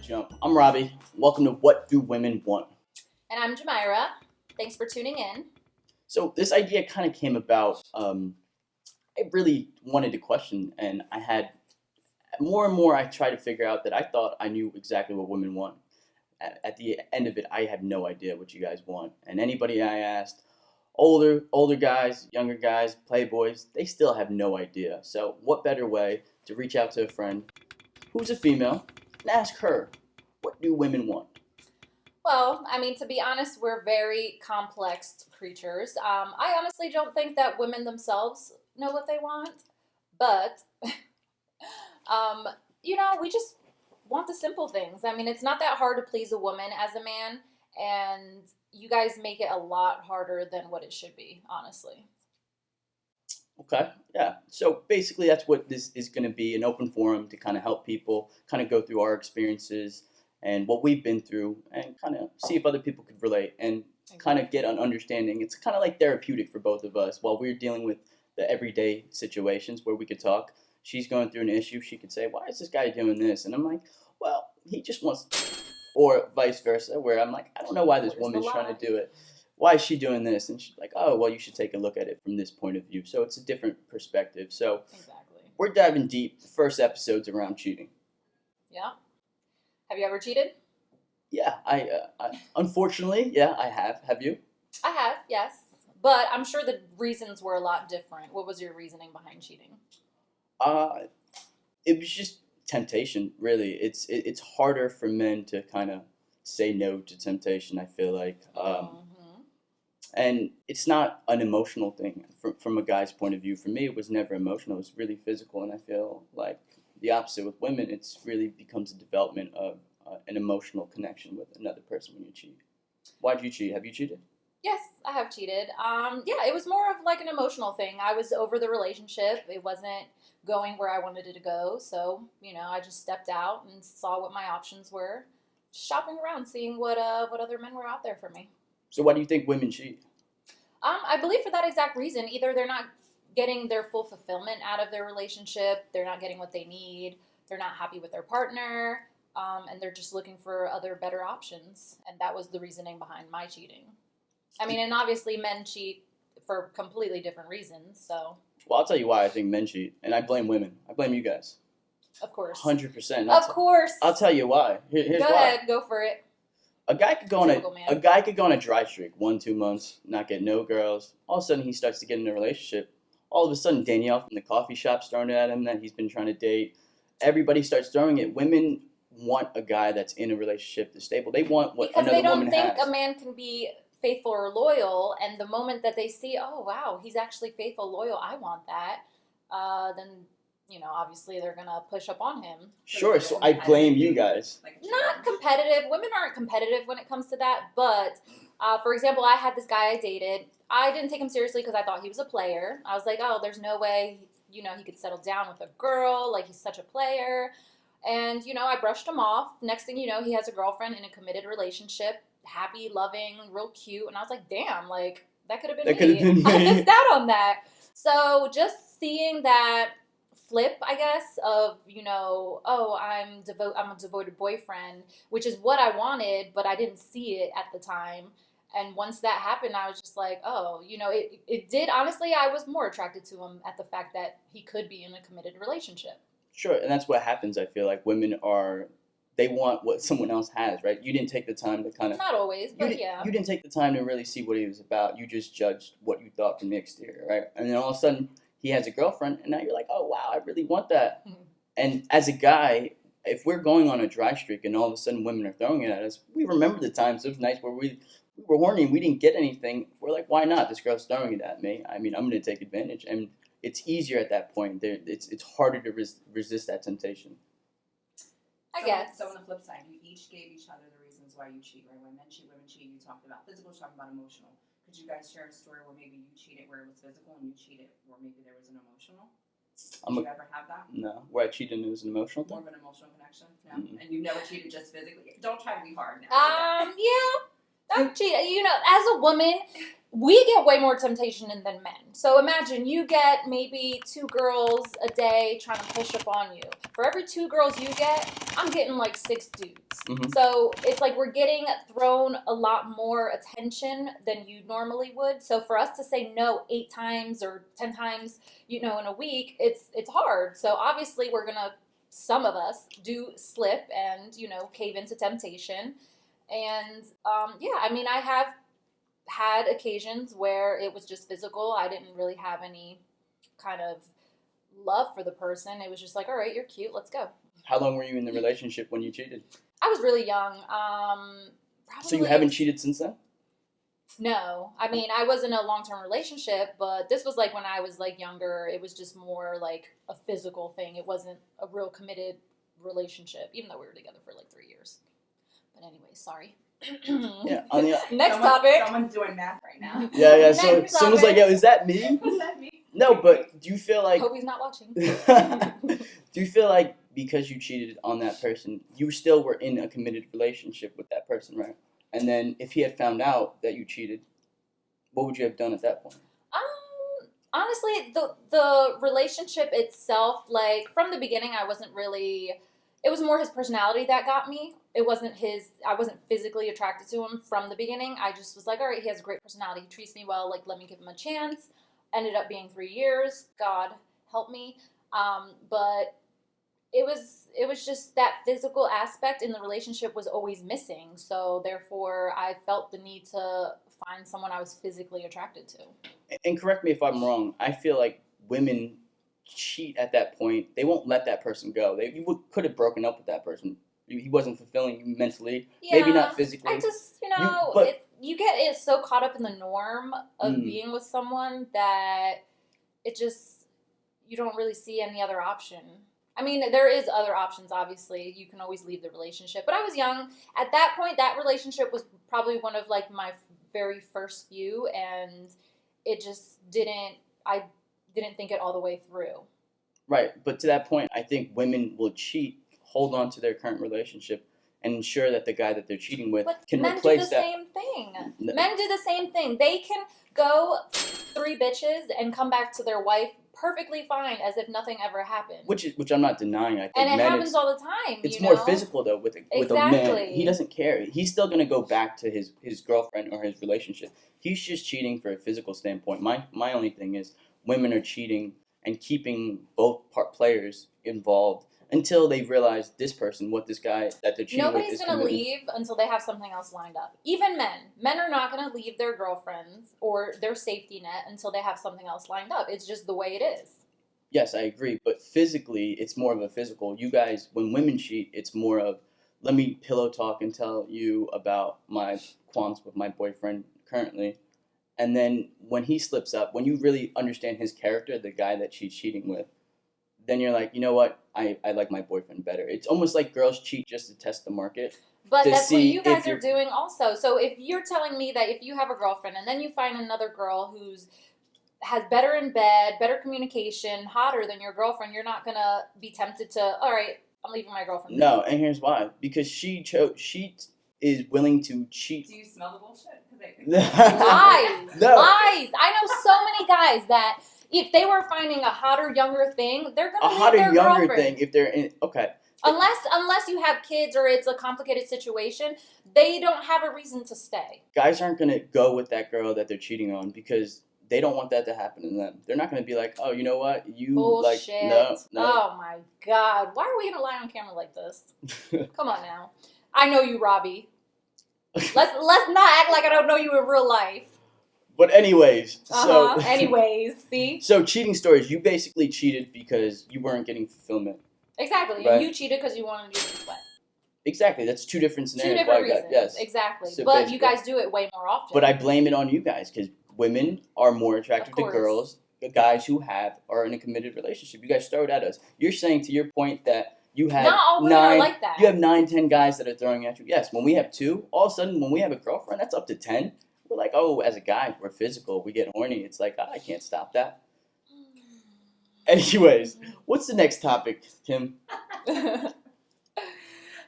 jump. I'm Robbie. Welcome to What Do Women Want? And I'm Jamira. Thanks for tuning in. So this idea kind of came about. I really wanted to question, and I had more and more. I tried to figure out that I thought I knew exactly what women want. At the end of it, I have no idea what you guys want. And anybody I asked, older guys, younger guys, playboys, they still have no idea. So what better way to reach out to a friend who's a female and ask her, what do women want? Well, I mean, to be honest, we're very complex creatures. I honestly don't think that women themselves know what they want, but, we just want the simple things. I mean, it's not that hard to please a woman as a man, and you guys make it a lot harder than what it should be, honestly. Okay, yeah. So basically, that's what this is going to be, an open forum to kind of help people kind of go through our experiences and what we've been through and kind of see if other people could relate and kind of get an understanding. It's kind of like therapeutic for both of us while we're dealing with the everyday situations where we could talk. She's going through an issue. She could say, why is this guy doing this? And I'm like, well, he just wants, or vice versa, where I'm like, I don't know why this woman's trying to do it. Why is she doing this? And she's like, oh, well, you should take a look at it from this point of view. So it's a different perspective. So we're diving deep. The first episode's around cheating. Yeah. Have you ever cheated? Yeah, I unfortunately, yeah, I have. Have you? I have, yes. But I'm sure the reasons were a lot different. What was your reasoning behind cheating? It was just temptation, really. It's harder for men to kind of say no to temptation, I feel like. And it's not an emotional thing from a guy's point of view. For me, it was never emotional. It was really physical, and I feel like the opposite with women. It's really becomes a development of an emotional connection with another person when you cheat. Why did you cheat? Have you cheated? Yes, I have cheated. Yeah, it was more of like an emotional thing. I was over the relationship. It wasn't going where I wanted it to go. So, I just stepped out and saw what my options were. Shopping around, seeing what other men were out there for me. So why do you think women cheat? I believe for that exact reason. Either they're not getting their full fulfillment out of their relationship, they're not getting what they need, they're not happy with their partner, and they're just looking for other better options. And that was the reasoning behind my cheating. I mean, and obviously men cheat for completely different reasons, so. Well, I'll tell you why I think men cheat, and I blame women. I blame you guys. Of course. 100%. Of course. I'll tell you why. Here's go why. Ahead, go for it. A guy could go on a dry streak, 1-2 months, not get no girls. All of a sudden, he starts to get in a relationship. All of a sudden, Danielle from the coffee shop's throwing it at him that he's been trying to date. Everybody starts throwing it. Women want a guy that's in a relationship that's stable. They want what another woman has. Because they don't think a man can be faithful or loyal, and the moment that they see, oh wow, he's actually faithful, loyal, I want that, then obviously they're gonna push up on him. Sure, so I blame you guys. Not competitive. Women aren't competitive when it comes to that, but for example, I had this guy I dated. I didn't take him seriously because I thought he was a player. I was like, oh, there's no way, he could settle down with a girl, like he's such a player. And, I brushed him off. Next thing you know, he has a girlfriend in a committed relationship, happy, loving, real cute. And I was like, damn, like, that could have been me. I missed out on that. So just seeing that flip, I guess, of, oh, I'm a devoted boyfriend, which is what I wanted, but I didn't see it at the time. And once that happened, I was just like, oh, it did. Honestly, I was more attracted to him at the fact that he could be in a committed relationship. Sure, and that's what happens. I feel like women they want what someone else has, right? You didn't take the time to kind of... Not always, but yeah. You didn't take the time to really see what he was about. You just judged what you thought from the exterior, right? And then all of a sudden, he has a girlfriend, and now you're like, oh, wow, I really want that. Mm-hmm. And as a guy, if we're going on a dry streak and all of a sudden women are throwing it at us, we remember the times of nights where we were horny and we didn't get anything. We're like, why not? This girl's throwing it at me. I mean, I'm going to take advantage. And it's easier at that point. It's harder to resist that temptation. I guess. So on the flip side, you each gave each other the reasons why you cheat, right? When men cheat, women cheat. You talked about physical, you talked about emotional. Could you guys share a story where maybe you cheated where it was physical and you cheated where maybe there was an emotional? Did you ever have that? No. Where I cheated and it was an emotional thing? More of an emotional connection? No. Mm-hmm. And you've never cheated just physically? Don't try to be hard now. Yeah. I've cheated. As a woman, we get way more temptation than men. So imagine you get maybe 2 girls a day trying to push up on you. For every 2 girls you get, I'm getting like 6 dudes. Mhm. So it's like we're getting thrown a lot more attention than you normally would. So for us to say no 8 times or 10 times, in a week, it's hard. So obviously some of us do slip and, cave into temptation. And yeah, I mean, I have had occasions where it was just physical. I didn't really have any kind of love for the person. It was just like, all right, you're cute, let's go. How long were you in the relationship when you cheated? I was really young. So you haven't cheated since then? No. I mean, I was in a long-term relationship, but this was like when I was like younger. It was just more like a physical thing. It wasn't a real committed relationship, even though we were together for like 3 years. But anyway, sorry. Yeah. Next topic. Someone's doing math right now. Yeah. So Next someone's topic. like, "Yo, is that me?" Is that me? No, but do you feel like? Hope he's not watching. Do you feel like because you cheated on that person, you still were in a committed relationship with that person, right? And then if he had found out that you cheated, what would you have done at that point? Honestly, the relationship itself, like from the beginning, I wasn't really. It was more his personality that got me. It wasn't I wasn't physically attracted to him from the beginning. I just was like, all right, he has a great personality. He treats me well. Like, let me give him a chance. Ended up being 3 years. God help me. But it was just that physical aspect in the relationship was always missing. So therefore, I felt the need to find someone I was physically attracted to. And correct me if I'm wrong. I feel like women cheat at that point. They won't let that person go. You could have broken up with that person. He wasn't fulfilling you mentally, maybe not physically. I just, you get it so caught up in the norm of being with someone that it just, you don't really see any other option. I mean, there is other options, obviously. You can always leave the relationship. But I was young. At that point, that relationship was probably one of, like, my very first few. And it just I didn't think it all the way through. Right. But to that point, I think women will cheat, hold on to their current relationship, and ensure that the guy that they're cheating with can replace that. Men do the same thing. Men do the same thing. They can go 3 bitches and come back to their wife perfectly fine as if nothing ever happened. Which I'm not denying. I think and it happens all the time. It's more physical though with a man. He doesn't care. He's still gonna go back to his girlfriend or his relationship. He's just cheating for a physical standpoint. My only thing is women are cheating and keeping both players involved until they realize what this guy that they're cheating with is Nobody's going to leave until they have something else lined up. Even men. Men are not going to leave their girlfriends or their safety net until they have something else lined up. It's just the way it is. Yes, I agree. But physically, it's more of a physical. You guys, when women cheat, it's more of, let me pillow talk and tell you about my qualms with my boyfriend currently. And then when he slips up, when you really understand his character, the guy that she's cheating with, then you're like, you know what? I like my boyfriend better. It's almost like girls cheat just to test the market. But that's what you guys are doing also. So if you're telling me that if you have a girlfriend and then you find another girl has better in bed, better communication, hotter than your girlfriend, you're not going to be tempted to, all right, I'm leaving my girlfriend. No, and here's why. Because she is willing to cheat. Do you smell the bullshit? Lies. No. Lies. I know so many guys that if they were finding a hotter, younger thing, they're going to leave their girlfriend. A hotter, younger thing, if they're in, okay. Unless you have kids or it's a complicated situation, they don't have a reason to stay. Guys aren't going to go with that girl that they're cheating on because they don't want that to happen to them. They're not going to be like, oh, you know what? Bullshit. No. Oh, my God. Why are we going to lie on camera like this? Come on now. I know you, Robbie. Let's not act like I don't know you in real life. But anyways, see? So cheating stories, you basically cheated because you weren't getting fulfillment. Exactly. Right? And you cheated because you wanted to do sweat. Exactly. That's 2 different scenarios. 2 different reasons. Yes. Exactly. So but you guys do it way more often. But I blame it on you guys because women are more attractive to girls, the guys who are in a committed relationship. You guys throw it at us. You're saying to your point that you have not all women are like that. You have 9, 10 guys that are throwing at you. Yes, when we have 2, all of a sudden when we have a girlfriend, that's up to 10. We're like, oh, as a guy, we're physical. We get horny. It's like, I can't stop that. Anyways, what's the next topic, Kim?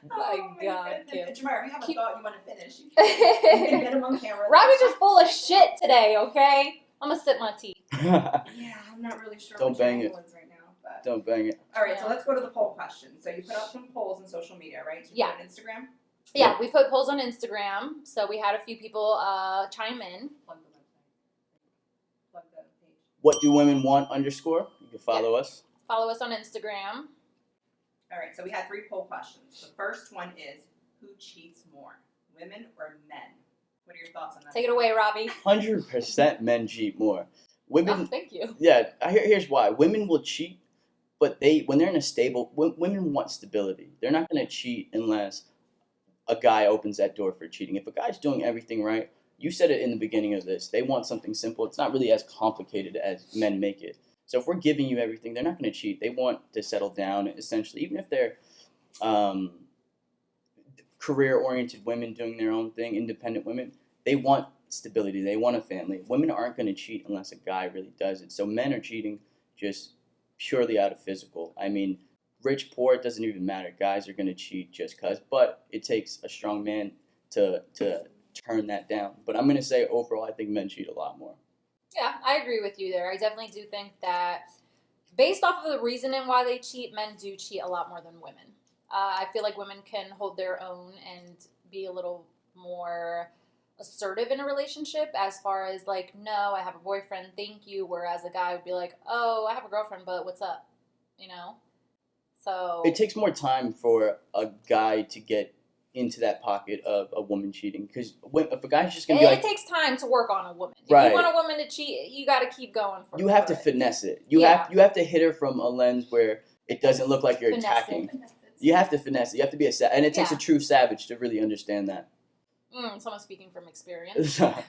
My God, Kim. Jamar, if you have a Keep- thought you want to finish, you can get them on camera. Robbie's just full of shit today, okay? I'm gonna sip my tea. Yeah, I'm not really sure Don't what bang your it. angle is right now. But... Don't bang it. All right, so Yeah. let's go to the poll question. So you put out some polls on social media, right? Did you Yeah. put on Instagram? Yeah, we put polls on Instagram, so we had a few people chime in. Plug the website. Plug the page. What do women want _? You can follow us. Follow us on Instagram. All right, so we had 3 poll questions. The first one is, who cheats more, women or men? What are your thoughts on that? Take it away, Robbie. 100% men cheat more. Oh, Women, thank you. yeah. Here's why. Women will cheat, but when they're in a stable, women want stability. They're not going to cheat unless a guy opens that door for cheating. If a guy's doing everything right, you said it in the beginning of this. They want something simple. It's not really as complicated as men make it. So if we're giving you everything, they're not going to cheat. They want to settle down, essentially, even if they're career-oriented women doing their own thing, independent women. They want stability. They want a family. Women aren't going to cheat unless a guy really does it. So men are cheating just purely out of physical. I mean, rich, poor, it doesn't even matter. Guys are going to cheat just because. But it takes a strong man to turn that down. But I'm going to say overall, I think men cheat a lot more. Yeah, I agree with you there. I definitely do think that based off of the reasoning why they cheat, men do cheat a lot more than women. I feel like women can hold their own and be a little more assertive in a relationship as far as like, no, I have a boyfriend, thank you. Whereas a guy would be like, oh, I have a girlfriend, but what's up? You know? So It takes more time for a guy to get into that pocket of a woman cheating. Because if a guy's just going to be it like, takes time to work on a woman. If Right. you want a woman to cheat, you got to keep going for you have to it. finesse it. You Yeah. have to hit her from a lens where it doesn't look like you're Finesse attacking. it. You have to finesse it. You have to be and it takes a Yeah. true savage to really understand that. Someone speaking from experience. Side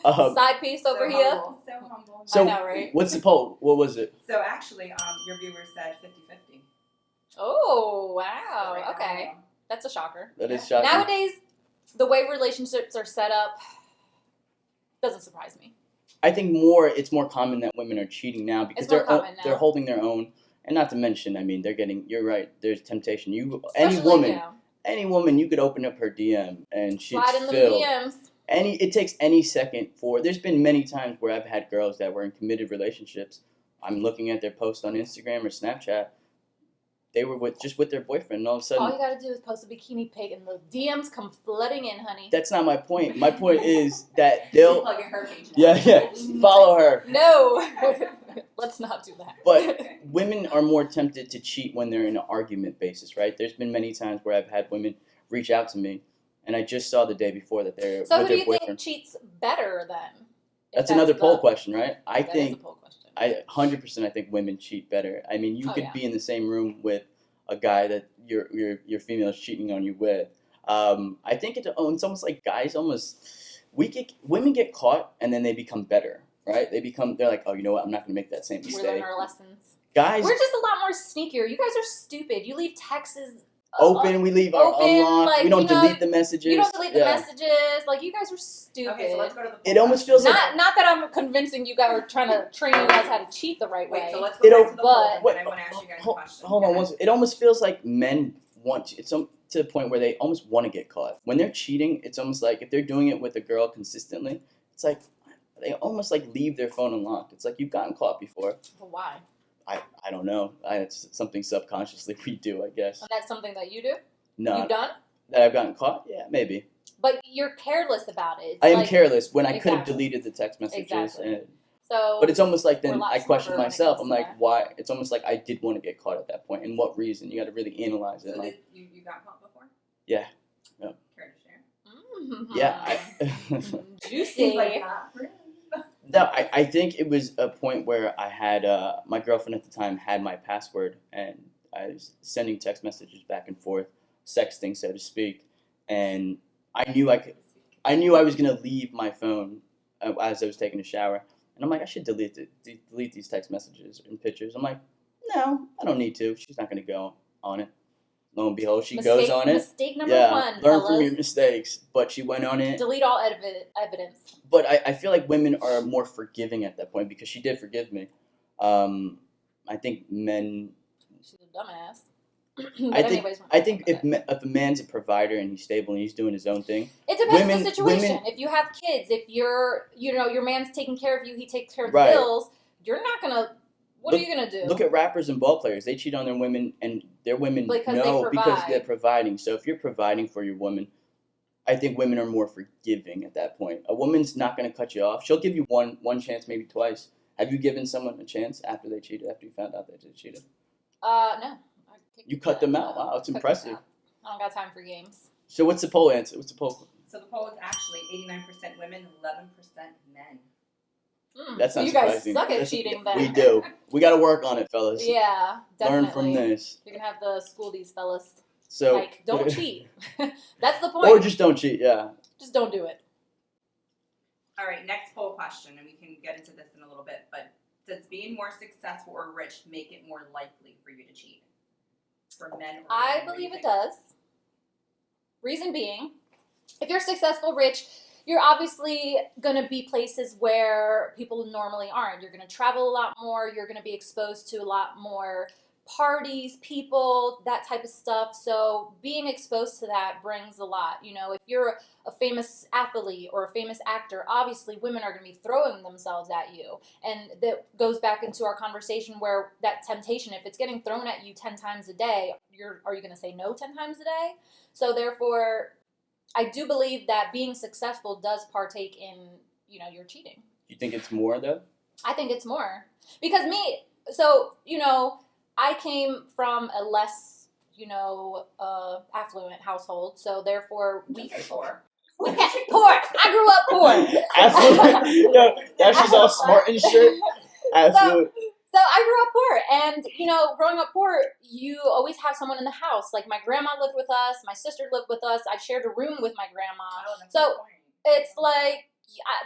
Side piece over here. Humble, so humble. So I know, right? what's the poll? What was it? So actually, your viewers said 50-50. Oh, So wow. right now, Okay. That's a shocker. That is shocking. Nowadays, the way relationships are set up doesn't surprise me. I think it's more common that women are cheating now because It's more common now. they're holding their own, and not to mention, I mean, you're right. There's temptation. Especially, Any woman, you could open up her DM and she's slide in the filled. DMs. It takes any second there's been many times where I've had girls that were in committed relationships. I'm looking at their post on Instagram or Snapchat. They were with their boyfriend, and all of a sudden, All you gotta do is post a bikini pic, and the DMs come flooding in, honey. that's not my point. My point is that She's they'll, plugging her page now. yeah, follow her. No, let's not do that. But women are more tempted to cheat when they're in an argument basis, right? There's been many times where I've had women reach out to me, and I just saw the day before that they're So with who do their you boyfriend. think cheats better then? If That's another the- poll question, right? I that is a think poll question. 100%. I think women cheat better. I mean, you Oh, could yeah. be in the same room with a guy that your female is cheating on you with. I think it's almost like guys women get caught and then they become better, right? They're like, oh, you know what? I'm not going to make that same We learn mistake. our lessons. Guys We're just a lot more sneakier. You guys are stupid. You leave texts open, we leave our open, unlocked. like, We don't you know, delete the messages. You don't delete the Yeah. messages. Like, you guys are stupid. Okay, so let's go to the poll It almost question. feels like- Not that I'm convincing you guys are trying to train you guys how to cheat the right way. Wait, so let's go It'll- back to the poll, and Wait, then I want to ask you guys a hold, question. hold on one second. It almost feels like men want to. It's to the point where they almost want to get caught. When they're cheating, it's almost like if they're doing it with a girl consistently, it's like they almost like leave their phone unlocked. It's like you've gotten caught before. But why? I don't know. It's something subconsciously we do, I guess. And that's something that you do? No, You've done? that I've gotten caught. Yeah, maybe. But you're careless about it. It's I am like- careless when I could have Exactly. deleted the text messages. Exactly. So, But it's almost like We're a then lot I question smarter when it myself. comes I'm to like, that. why? It's almost like I did want to get caught at that point. And what reason? You got to really analyze it. So Like, you got caught before? Yeah. Yeah. Care to share? Mhm. yeah. Juicy. He's like, not really. No, I think it was a point where I had my girlfriend at the time had my password, and I was sending text messages back and forth, sexting, so to speak, and I knew I was gonna leave my phone as I was taking a shower, and I'm like, I should delete these text messages and pictures. I'm like, no, I don't need to. She's not gonna go on it. Lo and behold, she goes on it. Mistake number Yeah, one, learn fellas. from your mistakes. But she went on it. Delete all evidence. But I feel like women are more forgiving at that point because she did forgive me. I think men, She's a dumbass. But I think anyways, I think if a man's a provider and he's stable and he's doing his own thing, it depends on women the situation. women If you have kids, if you're, your man's taking care of you, he takes care of the right. bills. You're not gonna. What are Look you gonna do? look at rappers and ball players. They cheat on their women, and their women Because they know because they're provide. providing. So if you're providing for your woman, I think women are more forgiving at that point. A woman's not going to cut you off. She'll give you one chance, maybe twice. Have you given someone a chance after they cheated? After you found out they cheated? No. You cut them out. Wow, it's impressive. I don't got time for games. So what's the poll answer? What's the poll? So the poll is actually 89% women, 11% men. That's So not you guys surprising. suck at cheating then. We do. We got to work on it, fellas. Yeah, definitely. Learn from this. You're gonna have to school these fellas. So Like, don't cheat. That's the point. Or just don't cheat. Yeah. Just don't do it. All right, next poll question, and we can get into this in a little bit, but does being more successful or rich make it more likely for you to cheat? For men or I women, what do you believe it think? does. Reason being, if you're successful, rich, you're obviously going to be places where people normally aren't. You're going to travel a lot more. You're going to be exposed to a lot more parties, people, that type of stuff. So being exposed to that brings a lot. If you're a famous athlete or a famous actor, obviously women are going to be throwing themselves at you. And that goes back into our conversation where that temptation, if it's getting thrown at you 10 times a day, are you going to say no 10 times a day? So therefore, I do believe that being successful does partake in, your cheating. You think it's more though? I think it's more. Because I came from a less, affluent household. So therefore, we Poor. poor. I grew up poor. Affluent. Yo, now she's all smart and shit. Affluent. So I grew up poor, and growing up poor, you always have someone in the house. Like my grandma lived with us, my sister lived with us. I shared a room with my grandma. Oh, that's So a good point. it's like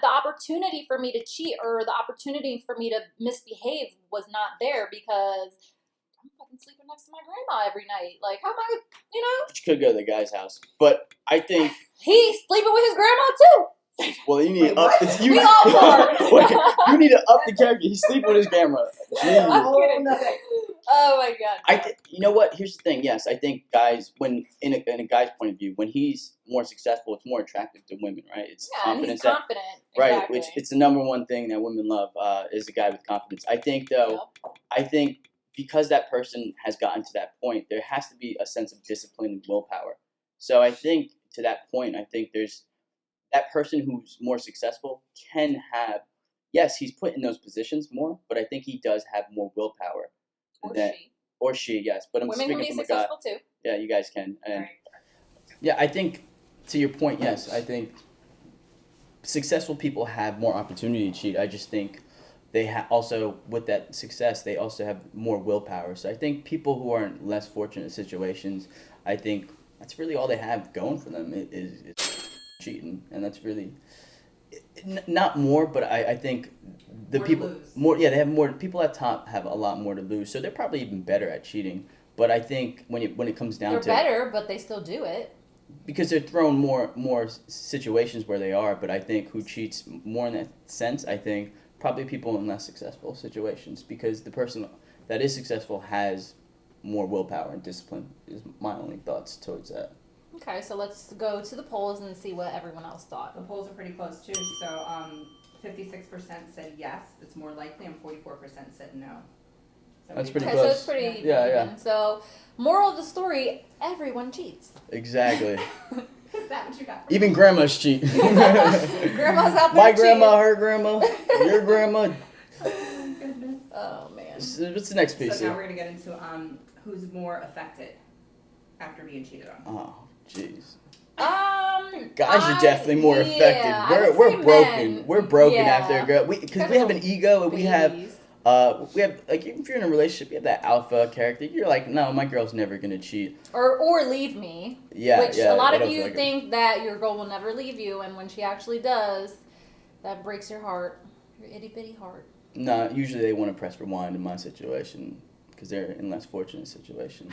the opportunity for me to cheat or the opportunity for me to misbehave was not there because I'm fucking sleeping next to my grandma every night. Like, how am I, But you could go to the guy's house. But I think, he's sleeping with his grandma too. well, you need Wait, to up. what? You, We all poor. Wait, you need to up the character. He's sleeping with his camera. Jeez. I'm kidding. Oh my god. You know what? Here's the thing. Yes, I think guys, when in a guy's point of view, when he's more successful, it's more attractive to women, right? It's Yeah, and he's confidence, confident. right? Exactly. Which it's the number one thing that women love is a guy with confidence. I think though, I think because that person has gotten to that point, there has to be a sense of discipline and willpower. So I think to that point, I think there's that person who's more successful can have. Yes, he's put in those positions more, but I think he does have more willpower. Or that, she. Or she, yes. But I'm Women can speaking be from a guy. successful too. Yeah, you guys can. And Right. yeah, I think to your point, yes, I think successful people have more opportunity to cheat. I just think they also, with that success, they also have more willpower. So I think people who are in less fortunate situations, I think that's really all they have going for them is cheating, and that's really not more, but I think the More to people lose. more, yeah, they have more. People at top have a lot more to lose, so they're probably even better at cheating. But I think when it comes down They're to better, but they still do it. because they're thrown more situations where they are. But I think who cheats more in that sense, I think probably people in less successful situations, because the person that is successful has more willpower and discipline. Is my only thoughts towards that. Okay, so let's go to the polls and see what everyone else thought. The polls are pretty close too. So 56% said yes, it's more likely, and 44% said no. So That's pretty Okay, close. so it's pretty Yeah, even. yeah. So, moral of the story: everyone cheats. Exactly. Is that what you got? From Even grandmas cheat. Grandma's out there My grandma, cheating. her grandma, your grandma. Oh, goodness. Oh man. What's the next piece So now here? we're gonna get into who's more affected after being cheated on. Oh, jeez. Guys are definitely more affected. We're broken. We're broken after a girl. Because we have an ego and we have like if you're in a relationship, you have that alpha character. You're like, no, my girl's never gonna cheat. or leave me. Yeah, Which yeah. a lot I of don't you feel like it. think that your girl will never leave you, and when she actually does, that breaks your heart, your itty bitty heart. No, usually they want to press rewind in my situation because they're in less fortunate situations.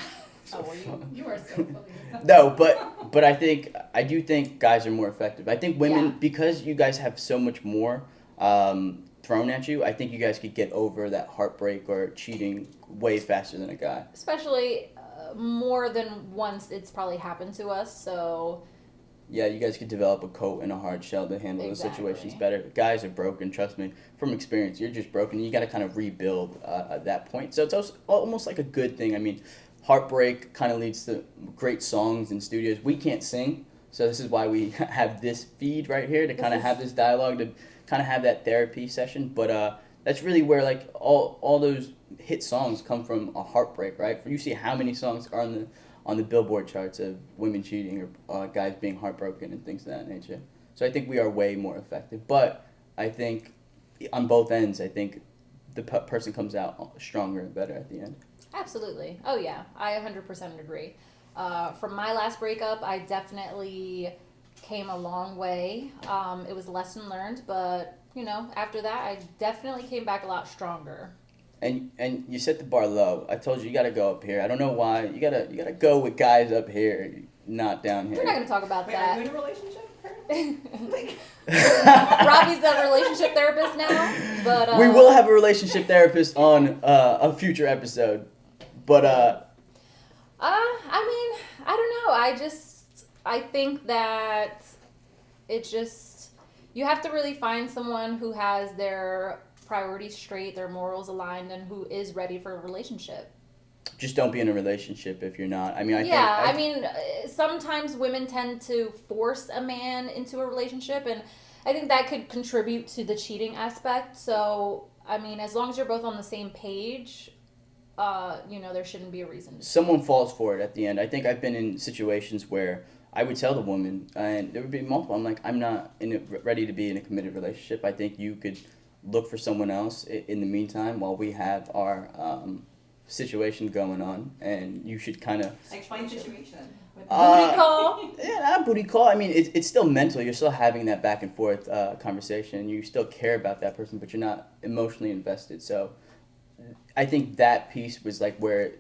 Oh, well, you are so fully No, but I do think guys are more effective. I think women, Yeah. because you guys have so much more thrown at you, I think you guys could get over that heartbreak or cheating way faster than a guy. Especially more than once it's probably happened to us. So Yeah, you guys could develop a coat and a hard shell to handle those situations better. Guys are broken, trust me. From experience, you're just broken. You got to kind of rebuild at that point. So it's also almost like a good thing. I mean, heartbreak kind of leads to great songs in studios. We can't sing, so this is why we have this feed right here to kind of have this dialogue, to kind of have that therapy session. But that's really where like all those hit songs come from a heartbreak, right? You see how many songs are on the Billboard charts of women cheating or guys being heartbroken and things of that nature. So I think we are way more effective. But I think on both ends, I think the person comes out stronger and better at the end. absolutely. Oh yeah, I 100% agree. From my last breakup, I definitely came a long way. It was a lesson learned, but you know, after that, I definitely came back a lot stronger. And you set the bar low. I told you gotta go up here. I don't know why. You gotta go with guys up here, not down here. We're not going to talk about Wait, are you that. in a relationship currently? Robbie's a relationship therapist now, but We will have a relationship therapist on a future episode, but I mean, I don't know. I think that you have to really find someone who has their priorities straight, their morals aligned, and who is ready for a relationship. just don't be in a relationship if you're not. I mean, I mean, sometimes women tend to force a man into a relationship, and I think that could contribute to the cheating aspect. So, I mean, as long as you're both on the same page, there shouldn't be a reason. someone falls for it at the end. I think I've been in situations where I would tell the woman, and there would be multiple. I'm like, I'm not ready to be in a committed relationship. I think you could look for someone else in the meantime while we have our situation going on, and you should kind of Explain situation. Booty call. yeah, not booty call. I mean, it's still mental. You're still having that back and forth conversation. You still care about that person, but you're not emotionally invested. So I think that piece was like where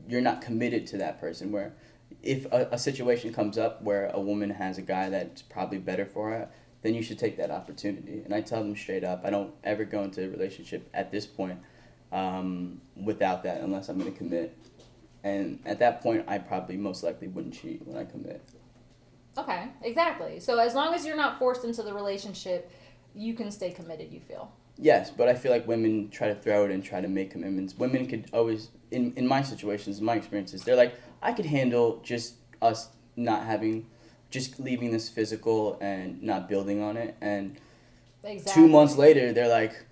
you're not committed to that person. Where if a situation comes up where a woman has a guy that's probably better for her, then you should take that opportunity. And I tell them straight up, I don't ever go into a relationship at this point without that unless I'm going to commit. And at that point, I probably most likely wouldn't cheat when I commit. Okay, exactly. So as long as you're not forced into the relationship, you can stay committed, you feel. Yes, but I feel like women try to throw it and try to make commitments. Women could always, in my situations, in my experiences, they're like, I could handle just us not having, just leaving this physical and not building on it. And Exactly. 2 months later, they're like,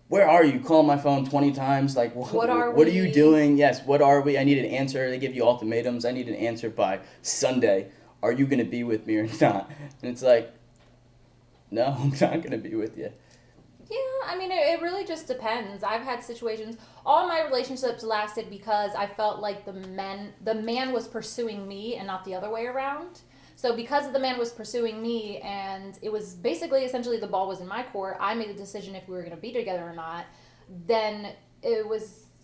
where are you? Call my phone 20 times. Like, What are What are you we? doing? Yes, what are we? I need an answer. They give you ultimatums. I need an answer by Sunday. Are you going to be with me or not? And it's like, no, I'm not going to be with you. Yeah, I mean, it really just depends. I've had situations. All my relationships lasted because I felt like the man was pursuing me and not the other way around. So because the man was pursuing me and it was basically essentially the ball was in my court, I made the decision if we were going to be together or not. Then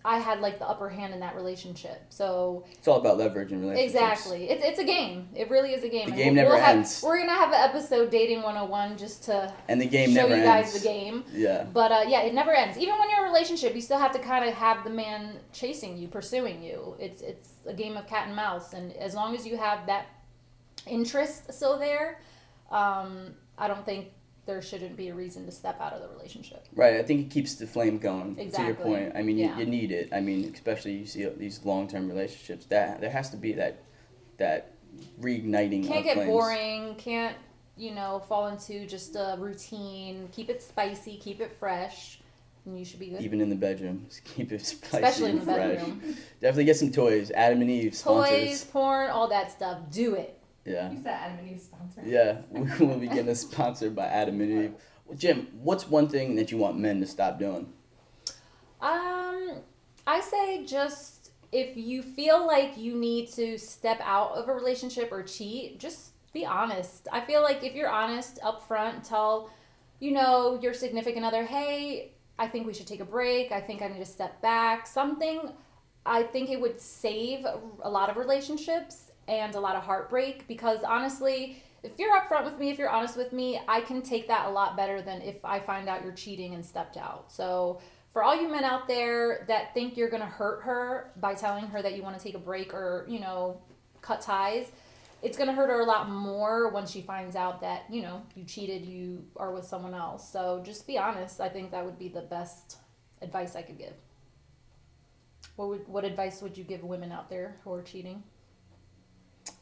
I had like the upper hand in that relationship. So It's all about leverage in relationships. exactly, it's a game. It really is a game. The And game never ends. We're gonna have an episode dating 101 just to And the game show never you guys ends. the game. Yeah. But yeah, it never ends. Even when you're in a relationship, you still have to kind of have the man chasing you, pursuing you. It's a game of cat and mouse, and as long as you have that interest still there, I don't think there shouldn't be a reason to step out of the relationship. Right, I think it keeps the flame going. Exactly. To your point, I mean, Yeah. you need it. I mean, especially you see these long-term relationships. That there has to be that reigniting Can't of get flames. boring. Can't fall into just a routine. Keep it spicy. Keep it fresh, and you should be good. Even in the bedroom, just keep it spicy Especially in and the fresh. bedroom. Definitely get some toys. Adam and Eve sponsors. Toys, porn, all that stuff. Do it. Yeah, You said Adam and Eve sponsor. yeah. We'll be getting a sponsor by Adam and Eve. Well, Jim, what's one thing that you want men to stop doing? I say just if you feel like you need to step out of a relationship or cheat, just be honest. I feel like if you're honest up front, tell, your significant other, hey, I think we should take a break. I think I need to step back. Something, I think it would save a lot of relationships and a lot of heartbreak because honestly, if you're upfront with me, if you're honest with me, I can take that a lot better than if I find out you're cheating and stepped out. So for all you men out there that think you're going to hurt her by telling her that you want to take a break or, you know, cut ties, it's going to hurt her a lot more when she finds out that, you know, you cheated, you are with someone else. So just be honest. I think that would be the best advice I could give. What advice would you give women out there who are cheating?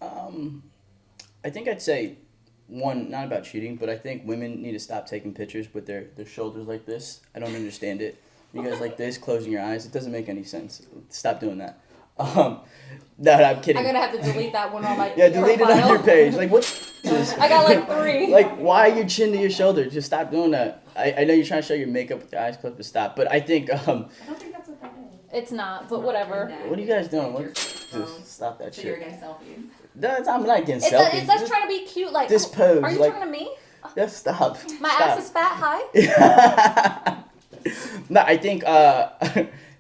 I think I'd say, one, not about cheating, but I think women need to stop taking pictures with their shoulders like this. I don't understand it. You guys like this, closing your eyes. It doesn't make any sense. Stop doing that. No, I'm kidding. I'm going to have to delete that one on my Yeah, delete it on your page. Like, what is this? I got like 3. Like, why your chin to your shoulder? Just stop doing that. I know you're trying to show your makeup with your eyes closed, but stop. But I think, I don't think that's what that is. It's not, but whatever. what are you guys doing? Just stop that So shit. you're against selfies. I'm not getting It's selfies. us trying to be cute. Like, This pose. are you like, talking to me? Just stop. My Stop. ass is fat. Hi. No, I think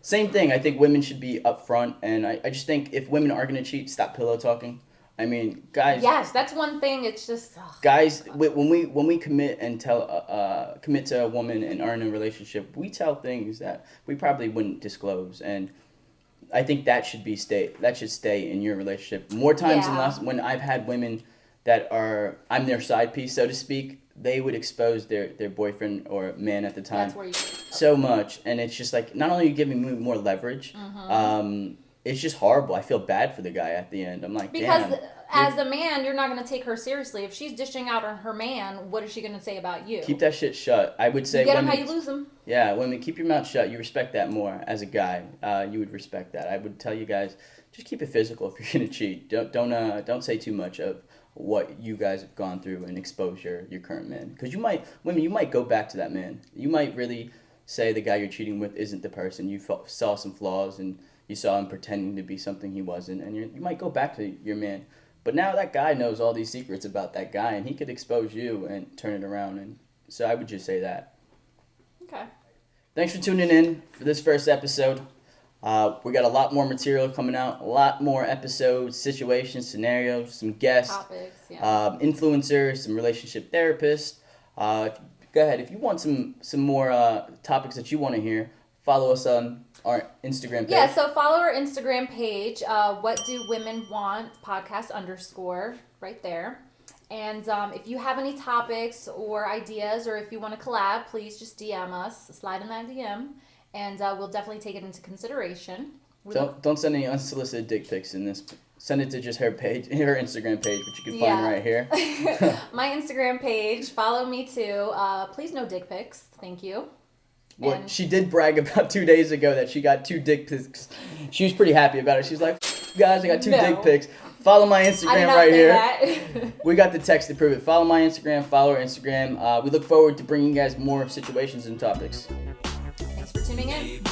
same thing. I think women should be upfront, and I just think if women are gonna cheat, stop pillow talking. I mean, guys. Yes, that's one thing. It's just Guys, when we commit and commit to a woman and are in a relationship, we tell things that we probably wouldn't disclose, and I think that should stay in your relationship more times than less. When I've had women that I'm their side piece, so to speak, they would expose their boyfriend or man at the time that's where you. so much, and it's just like, not only are you giving me more leverage, it's just horrible. I feel bad for the guy at the end. I'm like, Because damn, as a man, you're not going to take her seriously. If she's dishing out on her man, what is she going to say about you? keep that shit shut. I would say, you get him women, how you lose him. yeah, women, keep your mouth shut. You respect that more as a guy. You would respect that. I would tell you guys, just keep it physical if you're gonna cheat. Don't say too much of what you guys have gone through and expose your current man, because you might go back to that man. You might really say the guy you're cheating with isn't the person. You saw some flaws and you saw him pretending to be something he wasn't, and you might go back to your man. But now that guy knows all these secrets about that guy, and he could expose you and turn it around. And so I would just say that. Okay. Thanks for tuning in for this first episode. We got a lot more material coming out, a lot more episodes, situations, scenarios, some guests, Topics, yeah. influencers, some relationship therapists. Go ahead. If you want some more topics that you want to hear, follow us on our Instagram page. Yeah, so follow our Instagram page, What Do Women Want, podcast _ right there. And if you have any topics or ideas, or if you want to collab, please just DM us, slide in that DM, and we'll definitely take it into consideration. Don't send any unsolicited dick pics in this. Send it to just her page, her Instagram page, which you can find right here. My Instagram page, follow me too. Please no dick pics, thank you. Well, she did brag about 2 days ago that she got 2 dick pics. She was pretty happy about it. She's like, guys, I got 2 dick pics. Follow my Instagram right here. That. We got the text to prove it. Follow my Instagram. Follow our Instagram. We look forward to bringing you guys more situations and topics. Thanks for tuning in.